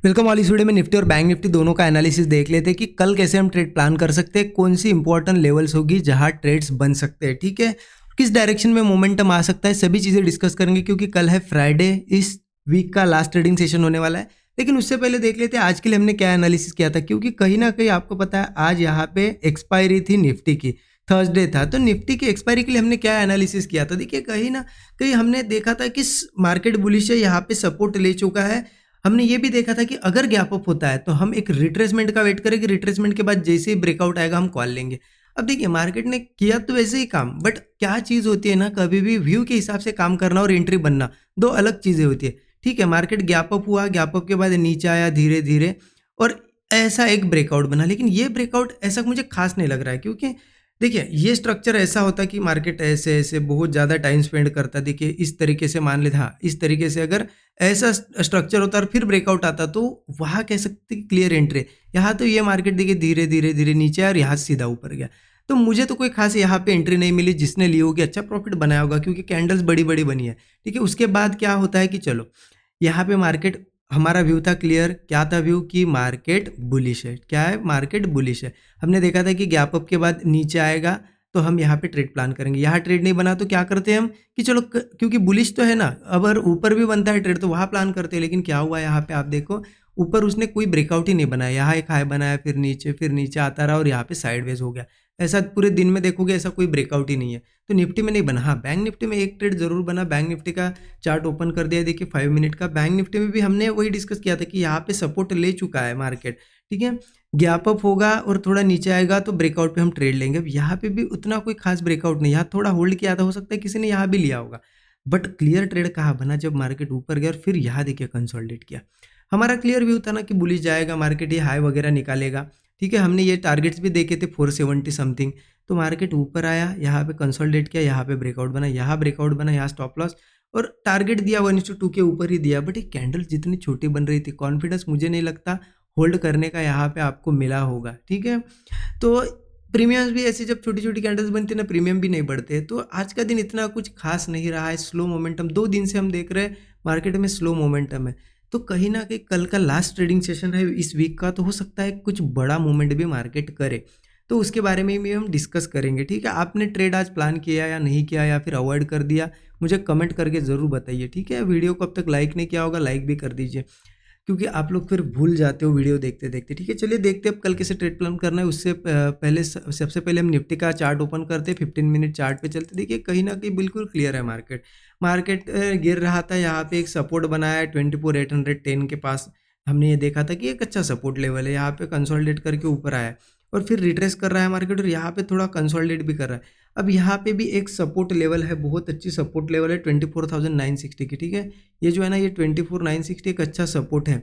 Welcome. वाली इस video में निफ्टी और बैंक निफ्टी दोनों का एनालिसिस देख लेते हैं कि कल कैसे हम ट्रेड प्लान कर सकते हैं, कौन सी इंपॉर्टेंट लेवल्स होगी जहां ट्रेड्स बन सकते हैं, ठीक है, किस डायरेक्शन में मोमेंटम आ सकता है, सभी चीज़ें डिस्कस करेंगे क्योंकि कल है फ्राइडे, इस वीक का लास्ट ट्रेडिंग सेशन होने वाला है। लेकिन उससे पहले देख लेते हैं आज के लिए हमने क्या एनालिसिस किया था, क्योंकि कहीं ना कहीं आपको पता है आज यहाँ पे एक्सपायरी थी निफ्टी की, थर्सडे था, तो निफ्टी की एक्सपायरी के लिए हमने क्या एनालिसिस किया था। देखिए कहीं ना कहीं हमने देखा था कि मार्केट बुलिश है, यहाँ पे सपोर्ट ले चुका है। हमने ये भी देखा था कि अगर गैप अप होता है तो हम एक रिट्रेसमेंट का वेट करेंगे, रिट्रेसमेंट के बाद जैसे ही ब्रेकआउट आएगा हम कॉल लेंगे। अब देखिए मार्केट ने किया तो वैसे ही काम, बट क्या चीज़ होती है ना, कभी भी व्यू के हिसाब से काम करना और एंट्री बनना दो अलग चीज़ें होती है। ठीक है, मार्केट गैप अप हुआ, गैप अप के बाद नीचे आया धीरे धीरे और ऐसा एक ब्रेकआउट बना, लेकिन ये ब्रेकआउट ऐसा मुझे खास नहीं लग रहा है, क्योंकि देखिए ये स्ट्रक्चर ऐसा होता कि मार्केट ऐसे ऐसे बहुत ज़्यादा टाइम स्पेंड करता। देखिए इस तरीके से मान लेते, हाँ इस तरीके से अगर ऐसा स्ट्रक्चर होता और फिर ब्रेकआउट आता तो वहाँ कह सकते क्लियर एंट्री। यहाँ तो ये मार्केट देखिए धीरे धीरे धीरे नीचे और यहाँ सीधा ऊपर गया, तो मुझे तो कोई खास यहाँ पे एंट्री नहीं मिली। जिसने ली होगी अच्छा प्रॉफिट बनाया होगा क्योंकि कैंडल्स बड़ी बड़ी बनी है। ठीक है, उसके बाद क्या होता है कि चलो यहाँ पे मार्केट, हमारा व्यू था क्लियर, क्या था व्यू कि मार्केट बुलिश है। क्या है, मार्केट बुलिश है। हमने देखा था कि गैप अप के बाद नीचे आएगा तो हम यहाँ पे ट्रेड प्लान करेंगे। यहाँ ट्रेड नहीं बना तो क्या करते हैं हम कि चलो क्योंकि बुलिश तो है ना, अगर ऊपर भी बनता है ट्रेड तो वहाँ प्लान करते हैं। लेकिन क्या हुआ यहाँ पे आप देखो, ऊपर उसने कोई ब्रेकआउट ही नहीं बनाया। यहाँ एक हाई बनाया, फिर नीचे आता रहा और यहाँ पे साइडवेज हो गया। ऐसा पूरे दिन में देखोगे ऐसा कोई ब्रेकआउट ही नहीं है। तो निफ्टी में नहीं बना। हाँ बैंक निफ्टी में एक ट्रेड जरूर बना। बैंक निफ्टी का चार्ट ओपन कर दिया, देखिए 5 मिनट का। बैंक निफ्टी में भी हमने वही डिस्कस किया था कि यहाँ पे सपोर्ट ले चुका है मार्केट। ठीक है, गैप अप होगा और थोड़ा नीचे आएगा तो ब्रेकआउट पे हम ट्रेड लेंगे। अब यहाँ पे भी उतना कोई खास ब्रेकआउट नहीं, यहाँ थोड़ा होल्ड किया था, हो सकता है किसी ने यहाँ भी लिया होगा। बट क्लियर ट्रेड कहाँ बना, जब मार्केट ऊपर गया और फिर यहाँ देखिए कंसोलिडेट किया। हमारा क्लियर व्यू था ना कि बुलिश जाएगा मार्केट, ये हाई वगैरह निकालेगा। ठीक है, हमने ये टारगेट्स भी देखे थे 470 समथिंग। तो मार्केट ऊपर आया, यहाँ पे कंसोलिडेट किया, यहाँ पे ब्रेकआउट बना, यहाँ ब्रेकआउट बना, यहाँ स्टॉप लॉस और टारगेट दिया 1:2 के ऊपर ही दिया। बट ये कैंडल जितनी छोटी बन रही थी, कॉन्फिडेंस मुझे नहीं लगता होल्ड करने का यहाँ पे आपको मिला होगा। ठीक है, तो प्रीमियम्स भी ऐसे जब छोटी छोटी कैंडल्स बनती है ना, प्रीमियम भी नहीं बढ़ते। तो आज का दिन इतना कुछ खास नहीं रहा है, स्लो मोमेंटम 2 दिन से हम देख रहे हैं मार्केट में स्लो मोमेंटम है। तो कहीं ना कहीं कल का लास्ट ट्रेडिंग सेशन है इस वीक का, तो हो सकता है कुछ बड़ा मूवमेंट भी मार्केट करे। तो उसके बारे में भी हम डिस्कस करेंगे। ठीक है, आपने ट्रेड आज प्लान किया या नहीं किया या फिर अवॉइड कर दिया, मुझे कमेंट करके ज़रूर बताइए। ठीक है, वीडियो को अब तक लाइक नहीं किया होगा लाइक भी कर दीजिए, क्योंकि आप लोग फिर भूल जाते हो वीडियो देखते देखते। ठीक है, चलिए देखते हैं अब कल कैसे ट्रेड प्लान करना है। उससे पहले सबसे पहले हम निफ्टी का चार्ट ओपन करते हैं, 15 मिनट चार्ट पे चलते। देखिए कहीं ना कहीं बिल्कुल क्लियर है मार्केट। मार्केट गिर रहा था, यहाँ पे एक सपोर्ट बनाया है 24,810 के पास। हमने ये देखा था कि एक अच्छा सपोर्ट लेवल है, यहाँ पे कंसोलिडेट करके ऊपर आया है और फिर रिट्रेस कर रहा है मार्केट और यहाँ पे थोड़ा कंसोलिडेट भी कर रहा है। अब यहाँ पे भी एक सपोर्ट लेवल है, बहुत अच्छी सपोर्ट लेवल है 24,960 की। ठीक है, ये जो है ना, ये 24,960 एक अच्छा सपोर्ट है।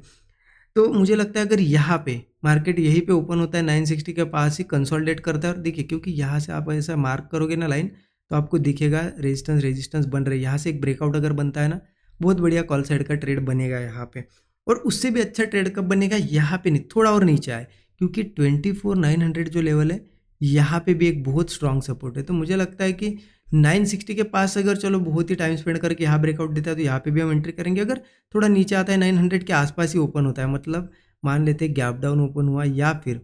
तो मुझे लगता है अगर यहाँ पे मार्केट यहीं पे ओपन होता है 960 के पास ही कंसोलिडेट करता है, और देखिए क्योंकि यहाँ से आप ऐसा मार्क करोगे ना लाइन, तो आपको दिखेगा रेजिस्टेंस बन रही है। यहाँ से एक ब्रेकआउट अगर बनता है ना, बहुत बढ़िया कॉल साइड का ट्रेड बनेगा यहाँ पे। और उससे भी अच्छा ट्रेड कब बनेगा, यहाँ पे नहीं, थोड़ा और नीचे आए, क्योंकि 24,900 जो लेवल है यहाँ पे भी एक बहुत स्ट्रांग सपोर्ट है। तो मुझे लगता है कि 960 के पास अगर चलो बहुत ही टाइम स्पेंड करके यहाँ ब्रेकआउट देता है तो यहाँ पे भी हम एंट्री करेंगे। अगर थोड़ा नीचे आता है 900 के आसपास ही ओपन होता है, मतलब मान लेते हैं गैप डाउन ओपन हुआ या फिर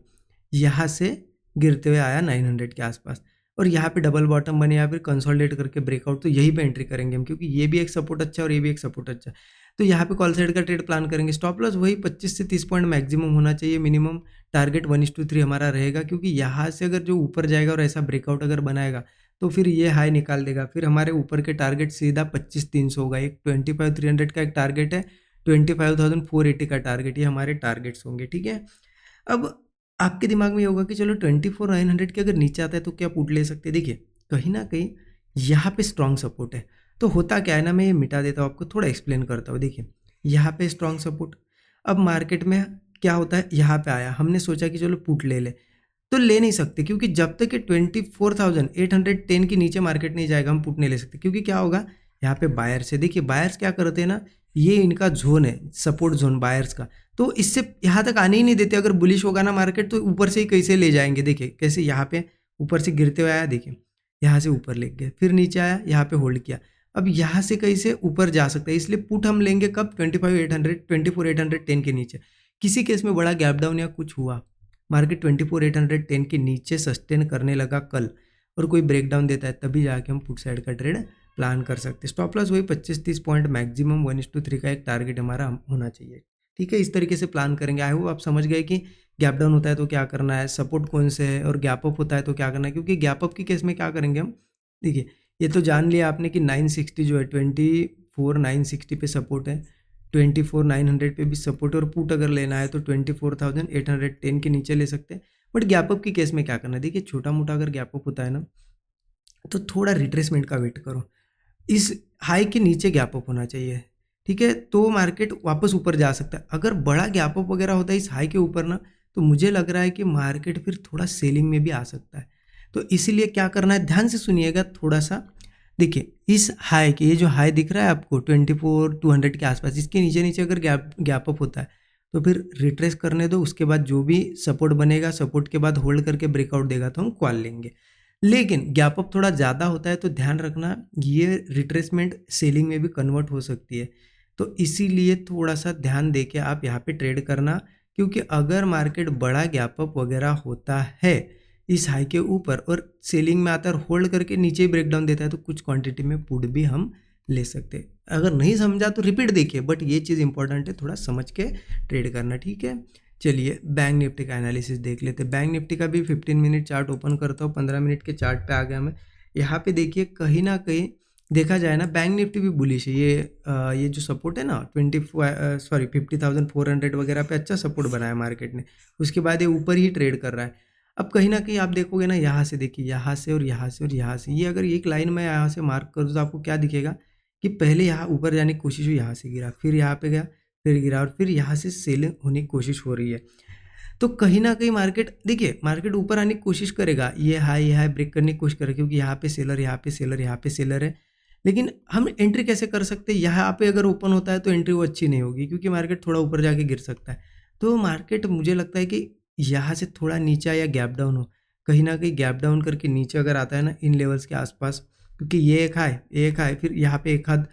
यहाँ से गिरते हुए आया 900 के आसपास और यहाँ पे डबल बॉटम बने या फिर कंसोलिडेट करके ब्रेकआउट, तो यहीं पे एंट्री करेंगे हम, क्योंकि ये भी एक सपोर्ट अच्छा है और ये भी एक सपोर्ट अच्छा है। तो यहाँ पे कॉल साइड का ट्रेड प्लान करेंगे। स्टॉप लॉस वही 25 से 30 पॉइंट मैक्सिमम होना चाहिए, मिनिमम टारगेट 1:3 हमारा रहेगा, क्योंकि यहाँ से अगर जो ऊपर जाएगा और ऐसा ब्रेकआउट अगर बनाएगा तो फिर ये हाई निकाल देगा। फिर हमारे ऊपर के टारगेट सीधा 25,300 होगा। एक 25,300 का एक टारगेट है, 25,480 का टारगेट, ये हमारे टारगेट्स होंगे। ठीक है, अब आपके दिमाग में ये होगा कि चलो 24,900 के अगर नीचे आता है तो क्या पुट ले सकते हैं। देखिए कहीं ना कहीं यहाँ पे स्ट्रॉन्ग सपोर्ट है। तो होता क्या है ना, मैं ये मिटा देता हूँ, आपको थोड़ा एक्सप्लेन करता हूँ। देखिए यहाँ पे स्ट्रॉन्ग सपोर्ट, अब मार्केट में क्या होता है, यहाँ पे आया, हमने सोचा कि चलो पुट ले ले, तो ले नहीं सकते, क्योंकि जब तक कि 24,810 के नीचे मार्केट नहीं जाएगा हम पुट नहीं ले सकते। क्योंकि क्या होगा, यहाँ पे बायर्स है। देखिए बायर्स क्या करते हैं ना, ये इनका जोन है, सपोर्ट जोन बायर्स का, तो इससे यहाँ तक आने ही नहीं देते। अगर बुलिश होगा ना मार्केट तो ऊपर से ही कैसे ले जाएंगे। देखिए कैसे यहाँ पे ऊपर से गिरते हुए आया, देखिए यहाँ से ऊपर ले गए, फिर नीचे आया, यहाँ पे होल्ड किया। अब यहाँ से कैसे ऊपर जा सकता है, इसलिए पुट हम लेंगे कब, 24,810 के नीचे, किसी केस में बड़ा गैप डाउन या कुछ हुआ, मार्केट 24,810 के नीचे सस्टेन करने लगा कल और कोई ब्रेकडाउन देता है, तभी जाके हम पुट साइड का ट्रेड प्लान कर सकते हैं। स्टॉप लॉस वही 25-30 पॉइंट, मैक्सिमम 1:3 का एक टारगेट हमारा होना चाहिए। ठीक है, इस तरीके से प्लान करेंगे। आई होप आप समझ गए कि गैप डाउन होता है तो क्या करना है, सपोर्ट कौन से है, और गैप अप होता है तो क्या करना है। क्योंकि गैप अप की केस में क्या करेंगे हम, देखिए ये तो जान लिया आपने कि 960 जो है 24,960 पे सपोर्ट है, 24,900 पे भी सपोर्ट, और पुट अगर लेना है तो 24,810 के नीचे ले सकते हैं। बट गैप अप की केस में क्या करना है, देखिए छोटा मोटा अगर गैप अप होता है ना तो थोड़ा रिट्रेसमेंट का वेट करो, इस हाई के नीचे गैप अप होना चाहिए। ठीक है, तो मार्केट वापस ऊपर जा सकता है। अगर बड़ा गैप अप वगैरह होता है इस हाई के ऊपर ना, तो मुझे लग रहा है कि मार्केट फिर थोड़ा सेलिंग में भी आ सकता है। तो इसीलिए क्या करना है, ध्यान से सुनिएगा थोड़ा सा। देखिए इस हाई के, ये जो हाई दिख रहा है आपको 24,200 के आसपास, इसके नीचे नीचे अगर गैप अप होता है तो फिर रिट्रेस करने दो। उसके बाद जो भी सपोर्ट बनेगा, सपोर्ट के बाद होल्ड करके ब्रेकआउट देगा तो हम कॉल लेंगे। लेकिन गैप अप थोड़ा ज़्यादा होता है तो ध्यान रखना, ये रिट्रेसमेंट सेलिंग में भी कन्वर्ट हो सकती है। तो इसीलिए थोड़ा सा ध्यान दे के आप यहाँ पे ट्रेड करना, क्योंकि अगर मार्केट बड़ा गैप अप वगैरह होता है इस हाई के ऊपर और सेलिंग में आता है और होल्ड करके नीचे ही ब्रेकडाउन देता है, तो कुछ क्वांटिटी में पुट भी हम ले सकते हैं। अगर नहीं समझा तो रिपीट देखिए, बट ये चीज़ इंपॉर्टेंट है, थोड़ा समझ के ट्रेड करना। ठीक है, चलिए बैंक निफ्टी का एनालिसिस देख लेते हैं। बैंक निफ्टी का भी 15 मिनट चार्ट ओपन करता हूँ, 15 मिनट के चार्ट पे आ गया मैं। यहाँ पे देखिए कहीं ना कहीं देखा जाए ना, बैंक निफ्टी भी बुलिश है। ये जो सपोर्ट है ना 50,400 वगैरह पे अच्छा सपोर्ट बनाया मार्केट ने, उसके बाद ये ऊपर ही ट्रेड कर रहा है। अब कहीं ना कहीं आप देखोगे ना, यहाँ से देखिए, यहाँ से और यहाँ से और यहाँ से, ये अगर एक लाइन में यहाँ से मार्क कर दूँ तो आपको क्या दिखेगा कि पहले यहाँ ऊपर जाने की कोशिश हुई, यहाँ से गिरा, फिर यहाँ पे गया, फिर गिरा, और फिर यहाँ से सेलिंग होने की कोशिश हो रही है। तो कहीं ना कहीं मार्केट, देखिए मार्केट ऊपर आने की कोशिश करेगा, ये हाई ब्रेक करने की कोशिश करेगा, क्योंकि यहाँ पे सेलर, यहाँ पे सेलर, यहाँ पे सेलर है। लेकिन हम एंट्री कैसे कर सकते हैं, यहाँ पे अगर ओपन होता है तो एंट्री वो अच्छी नहीं होगी, क्योंकि मार्केट थोड़ा ऊपर जाके गिर सकता है। तो मार्केट मुझे लगता है कि यहाँ से थोड़ा नीचे या गैप डाउन हो, कहीं ना कहीं गैप डाउन करके नीचे अगर आता है ना इन लेवल्स के आसपास, क्योंकि ये एक हाई, फिर यहाँ पे एक हाथ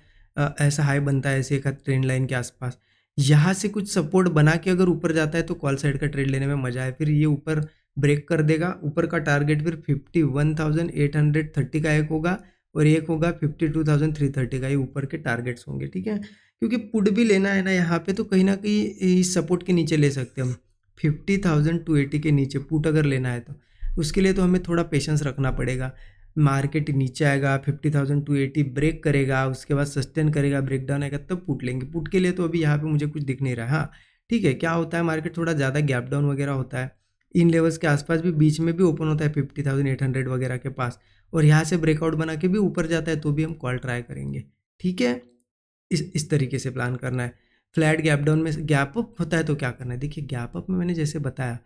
ऐसा हाई बनता है, ऐसे एक हाथ ट्रेंड लाइन के आसपास, यहाँ से कुछ सपोर्ट बना के अगर ऊपर जाता है तो कॉल साइड का ट्रेड लेने में मजा है। फिर ये ऊपर ब्रेक कर देगा, ऊपर का टारगेट फिर 51,830 का एक होगा, और एक होगा 52,330 का, ये ऊपर के टारगेट्स होंगे। ठीक है, क्योंकि पुट भी लेना है ना यहाँ पे, तो कहीं ना कहीं इस सपोर्ट के नीचे ले सकते हैं हम, 50,280 के नीचे पुट अगर लेना है तो उसके लिए तो हमें थोड़ा पेशेंस रखना पड़ेगा। मार्केट नीचे आएगा, 50,280 ब्रेक करेगा, उसके बाद सस्टेन करेगा, ब्रेकडाउन आएगा, तब पुट लेंगे। पुट के लिए तो अभी यहाँ पे मुझे कुछ दिख नहीं रहा। हाँ ठीक है, क्या होता है, मार्केट थोड़ा ज़्यादा गैप डाउन वगैरह होता है, इन लेवल्स के आसपास भी बीच में भी ओपन होता है 50,800 वगैरह के पास, और यहाँ से ब्रेकआउट बना के भी ऊपर जाता है, तो भी हम कॉल ट्राई करेंगे। ठीक है, इस तरीके से प्लान करना है। फ्लैट गैप डाउन में गैप अप होता है तो क्या करना है, देखिए गैप अप में मैंने जैसे बताया,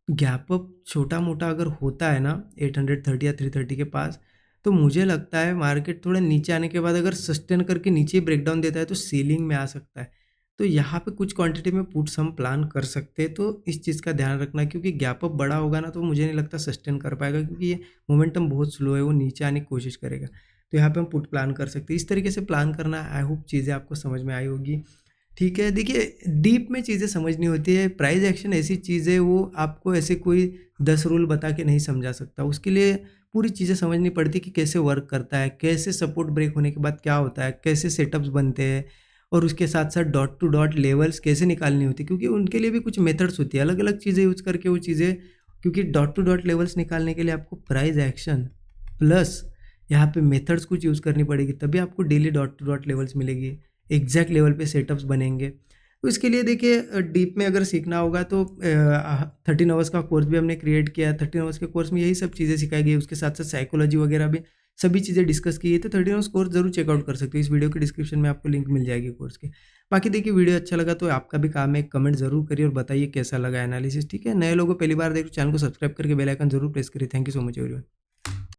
गैप अप छोटा मोटा अगर होता है ना 830 या 330 के पास, तो मुझे लगता है मार्केट थोड़ा नीचे आने के बाद अगर सस्टेन करके नीचे ब्रेकडाउन देता है तो सेलिंग में आ सकता है। तो यहाँ पे कुछ क्वांटिटी में पुट्स हम प्लान कर सकते हैं, तो इस चीज़ का ध्यान रखना, क्योंकि गैप अप बड़ा होगा ना तो मुझे नहीं लगता सस्टेन कर पाएगा, क्योंकि ये मोमेंटम बहुत स्लो है, वो नीचे आने की कोशिश करेगा। तो यहाँ पे हम पुट प्लान कर सकते हैं, इस तरीके से प्लान करना। आई होप चीज़ें आपको समझ में आई होगी। ठीक है, देखिए डीप में चीज़ें समझनी होती है। प्राइस एक्शन ऐसी चीज़ है, वो आपको ऐसे कोई 10 रूल बता के नहीं समझा सकता, उसके लिए पूरी चीज़ें समझनी पड़ती कि कैसे वर्क करता है, कैसे सपोर्ट ब्रेक होने के बाद क्या होता है, कैसे सेटअप्स बनते हैं, और उसके साथ साथ डॉट टू डॉट लेवल्स कैसे निकालनी होती है, क्योंकि उनके लिए भी कुछ मेथड्स होती है, अलग अलग चीज़ें यूज़ करके वो चीज़ें, क्योंकि डॉट टू डॉट लेवल्स निकालने के लिए आपको प्राइस एक्शन प्लस यहाँ पे मेथड्स कुछ यूज़ करनी पड़ेगी, तभी आपको daily dot to dot levels मिलेगी, एग्जैक्ट लेवल पे सेटअप्स बनेंगे। तो इसके लिए देखिए डीप में अगर सीखना होगा तो 13 आवर्स का कोर्स भी हमने क्रिएट किया है। 13 आवर्स के कोर्स में यही सब चीज़ें सिखाई गई, उसके साथ साथ साइकोलॉजी वगैरह भी सभी चीज़ें डिस्कस की है। तो 13 आवर्स कोर्स जरूर चेकआउट कर सकते हो, इस वीडियो के डिस्क्रिप्शन में आपको लिंक मिल जाएगी कोर्स के। बाकी देखिए वीडियो अच्छा लगा तो आपका भी काम है, कमेंट जरूर करिए और बताइए कैसा लगा एनालिसिस। ठीक है, नए लोगों पहली बार देखो चैनल को सब्सक्राइब करके बेल आइकन जरूर प्रेस करिए। Thank you so much everyone.